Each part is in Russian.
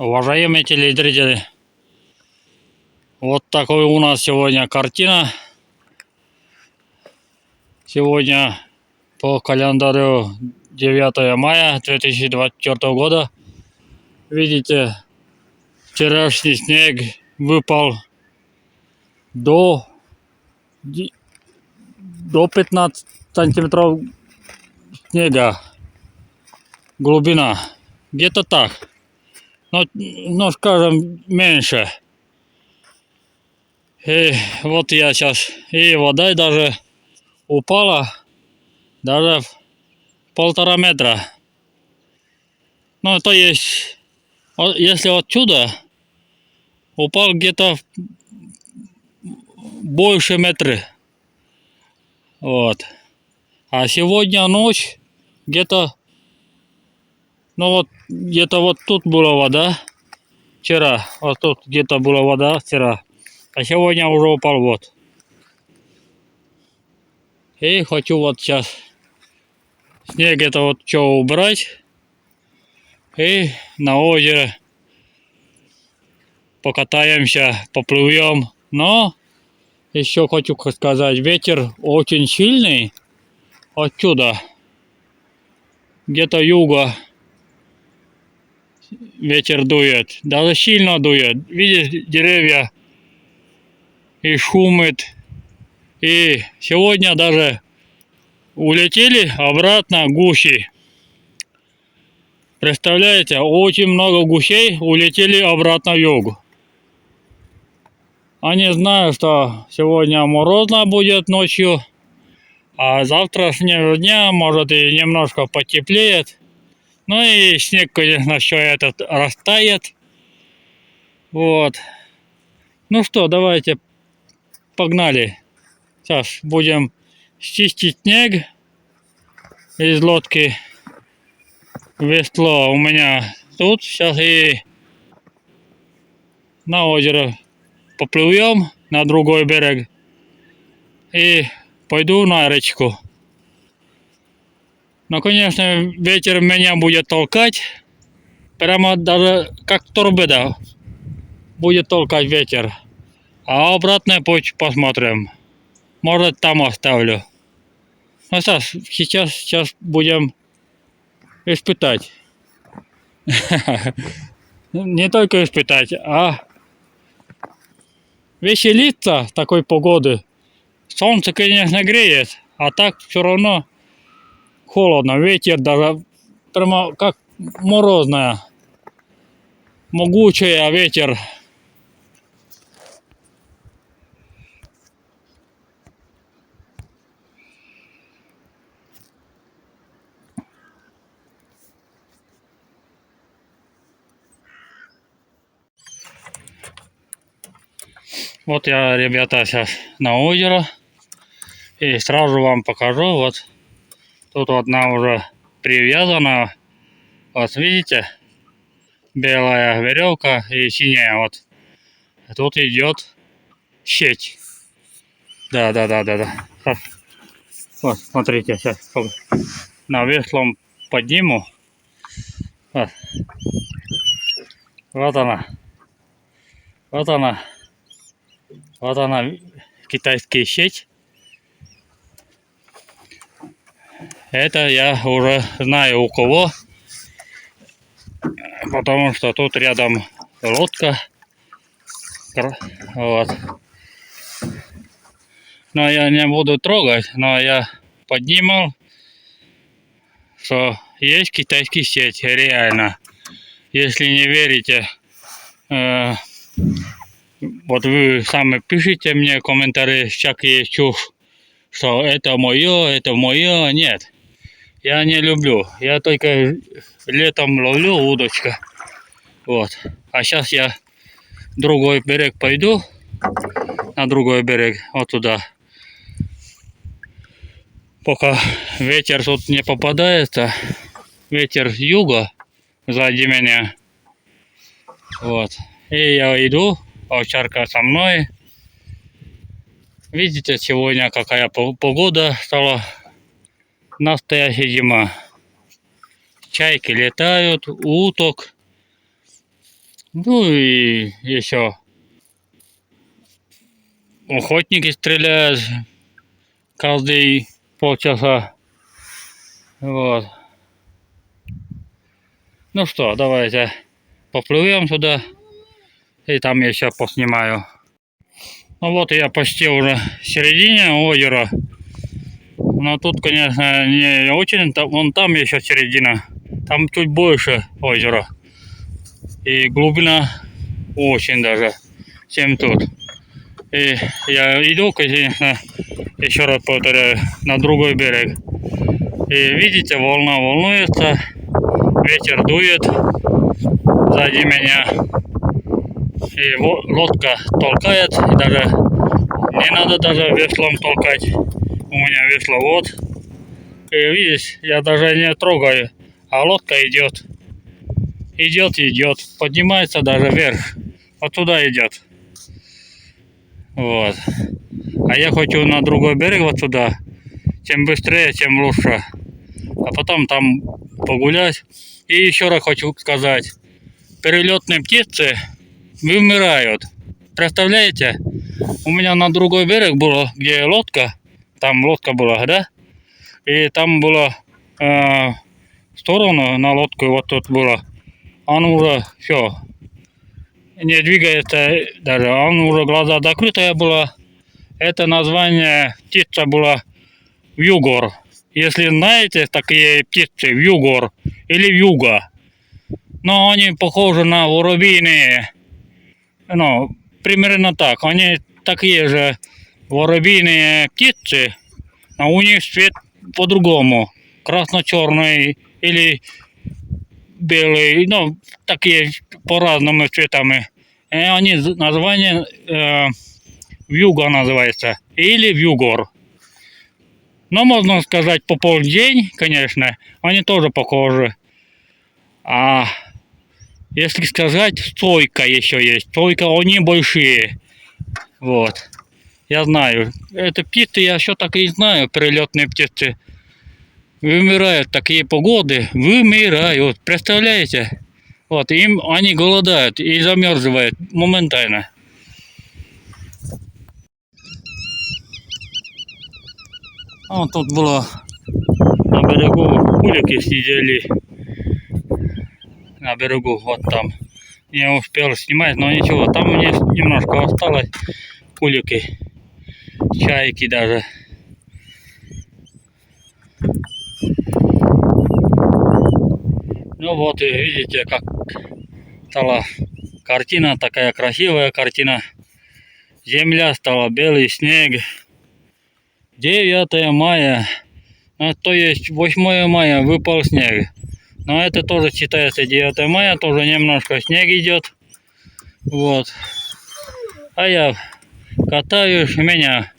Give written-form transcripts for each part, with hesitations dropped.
Уважаемые телезрители, вот такой у нас сегодня картина. Сегодня по календарю 9 мая 2024 года. Видите, вчерашний снег выпал до 15 сантиметров снега. Глубина. Где-то так. Но скажем, меньше. И вот я сейчас. И вода даже упала. Даже 1,5 метра. Ну, то есть, если отсюда упал где-то больше метра. Вот. А сегодня ночь где-то, ну вот, где-то вот тут была вода вчера. Вот тут где-то была вода вчера. А сегодня уже упал вот. И хочу вот сейчас снег это вот что убрать. И на озеро покатаемся, поплывем. Но еще хочу сказать, ветер очень сильный отсюда. Где-то юга ветер дует. Даже сильно дует. Видишь, деревья и шумит. И сегодня даже улетели обратно гуси. Представляете, очень много гусей улетели обратно в юг. Они знают, что сегодня морозно будет ночью, а завтрашнего дня может и немножко потеплеет. Ну и снег, конечно, все этот растает. Вот. Ну что, давайте погнали. Сейчас будем чистить снег из лодки. Весло у меня тут. Сейчас и на озеро поплывем на другой берег. И пойду на речку. Но, конечно, ветер меня будет толкать. Прямо даже как торпеда будет толкать ветер. А обратный путь посмотрим. Может, там оставлю. Ну, сейчас будем испытать. Не только испытать, а веселиться такой погоды. Солнце, конечно, греет, а так все равно холодно. Ветер даже прямо как морозная. Могучая ветер. Вот я, ребята, сейчас на озеро. И сразу вам покажу. Вот тут одна уже привязана. Вот видите? Белая веревка и синяя. Вот. Тут идет сеть. Да. Вот, смотрите, сейчас на веслом подниму. Вот. Вот она. Вот она. Вот она, китайская сеть. Это я уже знаю у кого. Потому что тут рядом лодка. Вот. Но я не буду трогать, но я поднимал, что есть китайская сеть, реально. Если не верите, вот вы сами пишите мне комментарии, всякие чушь, что это мое, нет. Я не люблю, я только летом ловлю удочка. Вот. А сейчас я другой берег пойду, на другой берег, вот туда. Пока ветер тут не попадается, ветер с юга сзади меня. Вот. И я иду, овчарка со мной. Видите, сегодня какая погода стала. Настоящая зима. Чайки летают, уток Ну и еще охотники стреляют каждые полчаса. Вот. Ну что, давайте поплывем сюда. И там еще поснимаю. Ну вот я почти уже в середине озера. Но тут, конечно, не очень. Вон там еще середина. Там чуть больше озера. И глубина очень даже, чем тут. И я иду, конечно, еще раз повторяю, на другой берег. И видите, волна волнуется, ветер дует сзади меня. И лодка толкает, и даже не надо даже веслом толкать. У меня весло вот. И видишь, я даже не трогаю, а лодка идет. Идет, поднимается даже вверх. Вот туда идет. Вот. А я хочу на другой берег вот туда. Чем быстрее, тем лучше. А потом там погулять. И еще раз хочу сказать. Перелетные птицы вымирают. Представляете? У меня на другой берег было, где лодка. Там лодка была, да? И там было в сторону на лодку вот тут было. Он уже все. Не двигается даже. Он уже глаза закрытая была. Это название птица была вьюгор. Если знаете такие птицы, вьюгор или вьюга. Но они похожи на воробьиные. Ну, примерно так. Они такие же воробьиные птицы, а у них цвет по-другому. Красно-черный или белый. Ну, такие по-разному цветами. И они название вьюга называется. Или вьюгор. Но можно сказать по полдень, конечно, они тоже похожи. А если сказать, сойка еще есть. Сойка, они большие. Вот. Я знаю. Это птицы, я еще так и знаю, перелетные птицы. Вымирают такие погоды. Вымирают. Представляете? Вот, им они голодают и замерзывают моментально. Вот тут было на берегу кулики сидели. На берегу, вот там. Не успел снимать, но ничего. Там мне немножко осталось кулики. Чайки даже. Ну вот и видите, как стала картина, такая красивая картина. Земля стала, белый снег. 9 мая, ну, то есть 8 мая выпал снег. Но это тоже считается 9 мая, тоже немножко снег идет. Вот. А я катаюсь, меня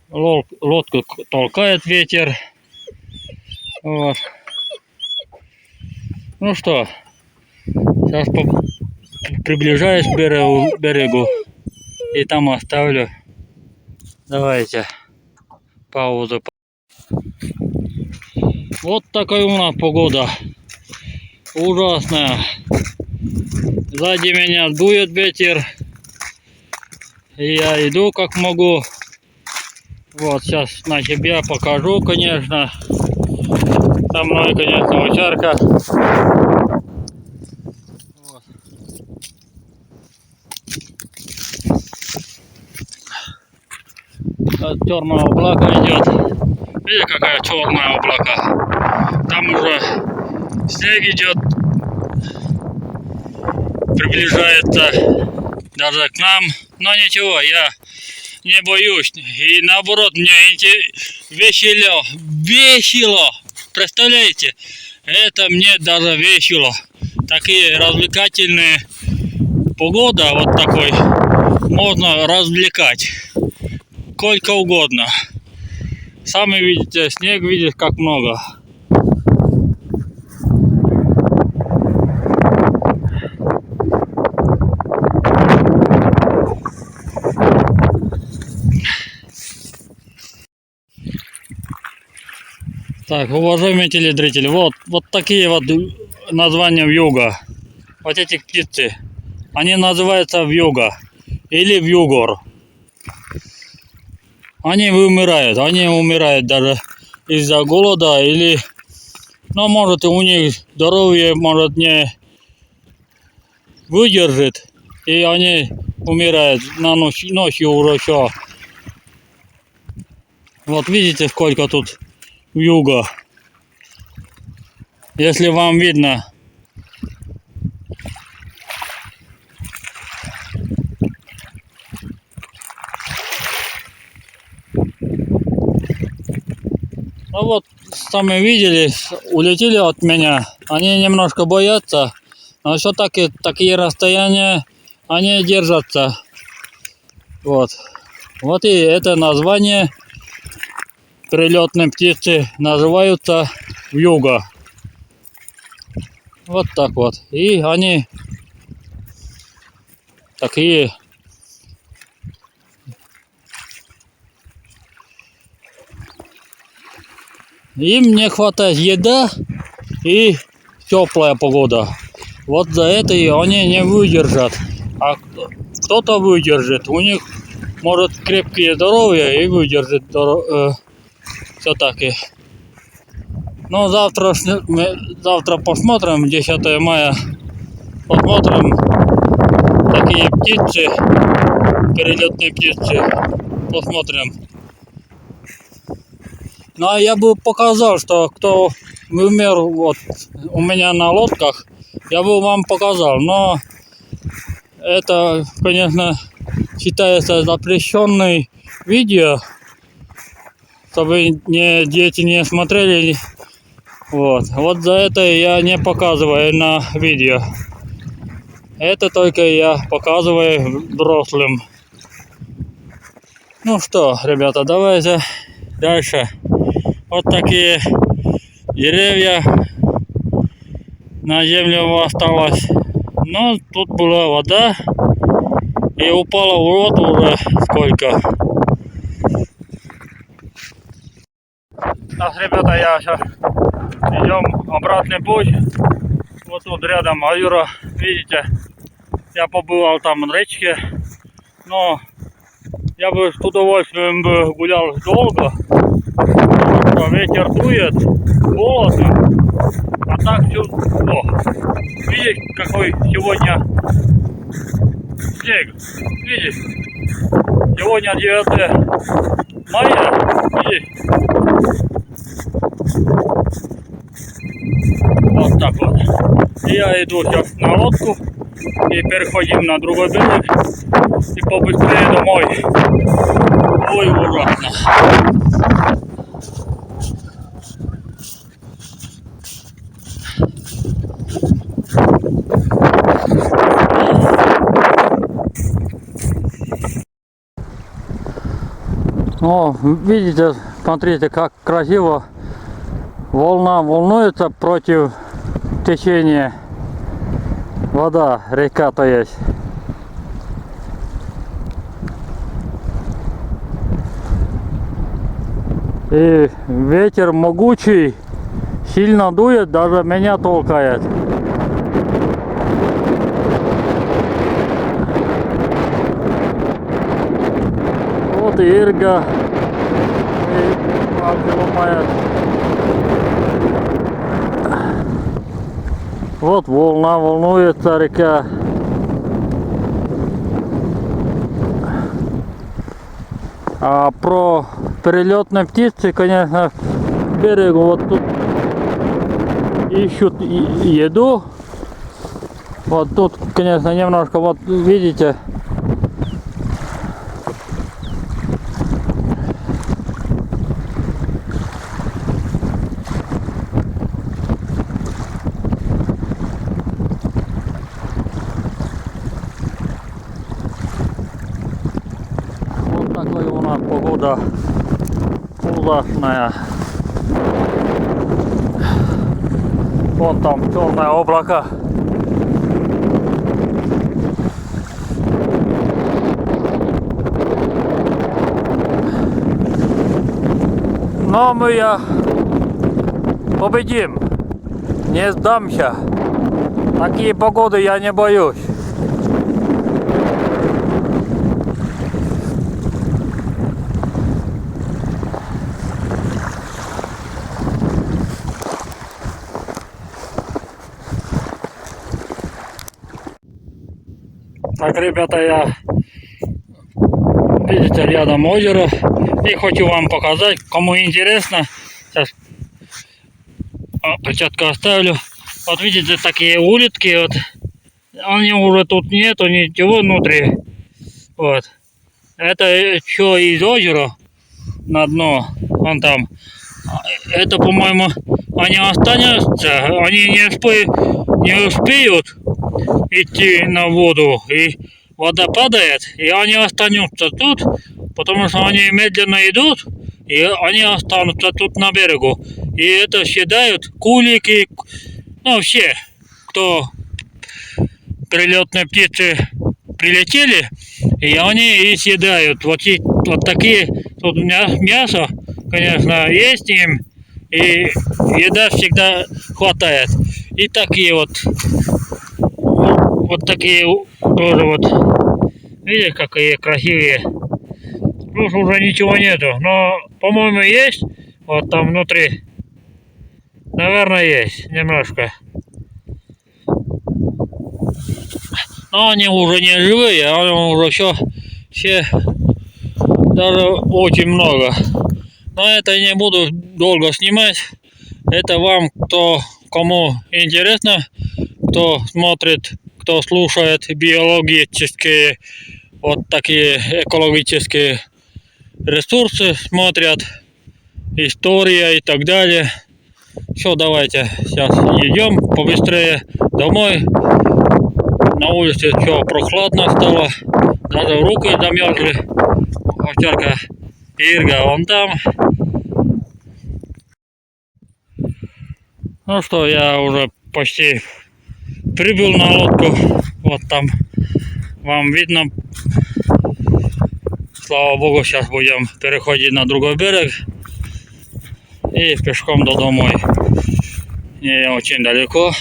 лодку толкает ветер. Вот. Ну что, сейчас приближаюсь к берегу и там оставлю. Давайте паузу. Вот такая у нас погода. Ужасная. Сзади меня дует ветер. И я иду как могу. Вот сейчас на себя покажу, конечно. Со мной, конечно, овчарка. Вот. Черное облако идет. Видите, какая черное облако. Там уже снег идет. Приближается даже к нам. Но ничего, я не боюсь. И наоборот, мне весело. Представляете? Это мне даже весело. Такие развлекательные погода вот такой. Можно развлекать. Сколько угодно. Сами видите, снег видишь, как много. Так, уважаемые телезрители, вот такие вот названия вьюга. Вот эти птицы. Они называются вьюга или вьюгор. Они умирают даже из-за голода или, ну, может, у них здоровье, может, не выдержит, и они умирают на ночью уже все. Вот видите, сколько тут вьюга. Если вам видно. Ну вот, сами видели, улетели от меня. Они немножко боятся, но все-таки такие расстояния они держатся. Вот. Вот и это название прилетной птицы называются вьюга. Вот так вот. И они такие. Им не хватает еда и теплая погода. Вот за это и они не выдержат. А кто-то выдержит. У них может крепкие здоровье и выдержит все-таки. Но завтра посмотрим, 10 мая. Посмотрим такие птицы, перелетные птицы. Посмотрим. Ну, а я бы показал, что кто умер вот у меня на лодках, я бы вам показал. Но это, конечно, считается запрещенное видео, чтобы дети не смотрели. Вот за это я не показываю на видео. Это только я показываю взрослым. Ну что, ребята, давайте дальше. Вот такие деревья на землю осталось. Но тут была вода и упала в рот уже сколько. Так, ребята, я сейчас идем обратный путь. Вот тут рядом озеро, видите, я побывал там на речке, но я бы с удовольствием бы гулял долго. Ветер дует, холодно, а так все. Видишь, какой сегодня снег? Видишь? Сегодня 9 мая. Видишь? Вот так вот. И я иду сейчас на лодку и переходим на другой берег и побыстрее домой. Ой, ужасно. О, видите, смотрите, как красиво волна волнуется против течения. Вода, река то есть. И ветер могучий, сильно дует, даже меня толкает. Вот и Ирга, и палки ломает. Вот волна волнуется, река. А про перелетные птицы, конечно, к берегу вот тут ищут еду. Вот тут, конечно, немножко, вот видите, вот такая у нас погода ужасная. Вон там темные облака. Но мы победим, не сдамся. Такие погоды я не боюсь. Так, ребята, я, видите, рядом озеро. И хочу вам показать, кому интересно. Сейчас отпечатку оставлю. Вот видите, такие улитки. Вот. Они уже тут нету ничего внутри. Вот. Это что из озера на дно. Вон там. Это, по-моему, они останутся. Они не успеют идти на воду. И вода падает. И они останутся тут. Потому что они медленно идут. И они останутся тут на берегу. И это считают кулики. Ну, все, кто прилетные птицы прилетели, и они и съедают. Вот такие, тут мясо, конечно, есть им, и еда всегда хватает. И такие вот такие тоже вот, видите, какие красивые. Тут уже ничего нету, но, по-моему, есть, вот там внутри, наверное, есть немножко. Но они уже не живые, они уже все даже очень много. Но это не буду долго снимать. Это вам, кому интересно, кто смотрит, кто слушает биологические, вот такие экологические ресурсы, смотрят, история и так далее. Все, давайте сейчас идем побыстрее домой. На улице все прохладно стало, даже руки замерзли. Овчарка Ирга вон там. Ну что, я уже почти прибыл на лодку. Вот там вам видно. Слава богу, сейчас будем переходить на другой берег и пешком до домой. Не очень далеко,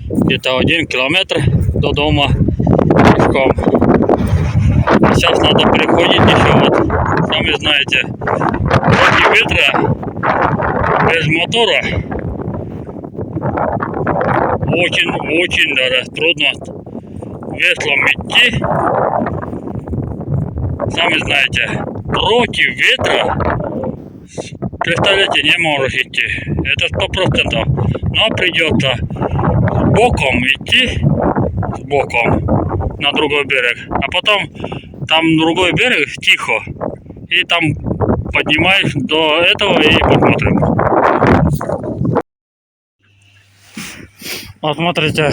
где-то 1 километр до дома пешком. Сейчас надо переходить еще, вот, сами знаете, против ветра, без мотора, очень даже трудно веслом идти. Сами знаете, против ветра, представляете, не можешь идти, это 100%, но придется боком идти, на другой берег, а потом там другой берег тихо, и там поднимаешь до этого и посмотрим. Вот смотрите,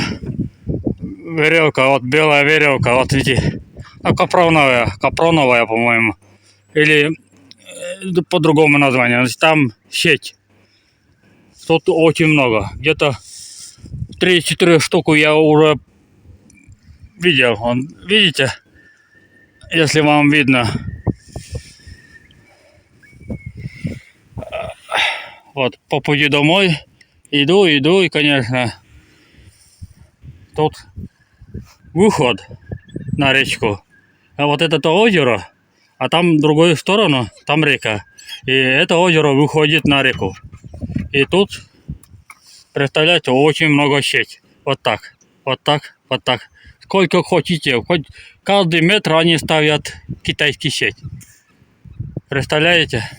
веревка, вот белая веревка, вот видите, капроновая, по-моему, или по-другому названию, там сеть. Тут очень много, где-то 3-4 штуки я уже видел. Видите, если вам видно. Вот по пути домой иду, и, конечно, тут выход на речку. А вот это озеро, а там в другую сторону, там река. И это озеро выходит на реку. И тут, представляете, очень много сеть. Вот так. Сколько хотите, хоть каждый метр они ставят китайский сеть. Представляете?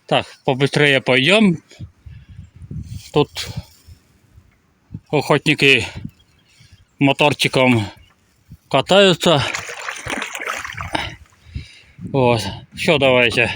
Так, побыстрее пойдем. Тут охотники моторчиком катаются. Вот. Все, давайте.